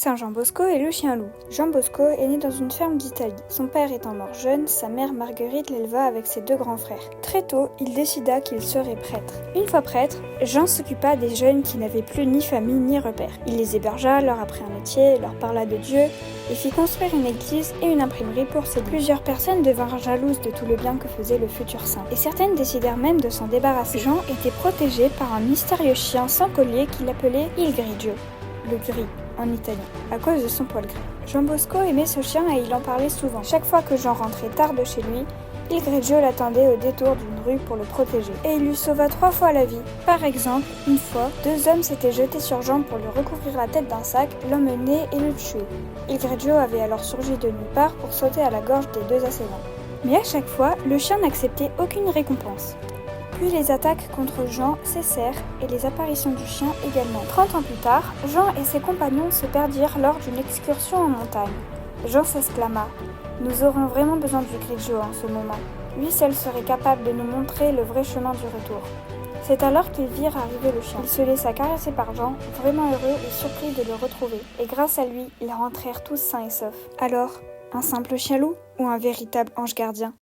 Saint Jean Bosco et le chien loup. Jean Bosco est né dans une ferme d'Italie. Son père étant mort jeune, sa mère Marguerite l'éleva avec ses deux grands frères. Très tôt, il décida qu'il serait prêtre. Une fois prêtre, Jean s'occupa des jeunes qui n'avaient plus ni famille ni repère. Il les hébergea, leur apprit un métier, leur parla de Dieu et fit construire une église et une imprimerie pour ses livres. Plusieurs personnes devinrent jalouses de tout le bien que faisait le futur saint. Et certaines décidèrent même de s'en débarrasser. Jean était protégé par un mystérieux chien sans collier qu'il appelait Il Grigio, le gris en italien, à cause de son poil gris. Jean Bosco aimait ce chien et il en parlait souvent. Chaque fois que Jean rentrait tard de chez lui, Il Grigio l'attendait au détour d'une rue pour le protéger. Et il lui sauva 3 fois la vie. Par exemple, une fois, 2 hommes s'étaient jetés sur Jean pour lui recouvrir la tête d'un sac, l'emmener et le tuer. Il Grigio avait alors surgi de nulle part pour sauter à la gorge des 2 assaillants. Mais à chaque fois, le chien n'acceptait aucune récompense. Puis les attaques contre Jean cessèrent et les apparitions du chien également. 30 ans plus tard, Jean et ses compagnons se perdirent lors d'une excursion en montagne. Jean s'exclama « Nous aurons vraiment besoin du Grigio en ce moment. Lui seul serait capable de nous montrer le vrai chemin du retour. » C'est alors qu'ils virent arriver le chien. Il se laissa caresser par Jean, vraiment heureux et surpris de le retrouver. Et grâce à lui, ils rentrèrent tous sains et saufs. Alors, un simple chien loup ou un véritable ange gardien ?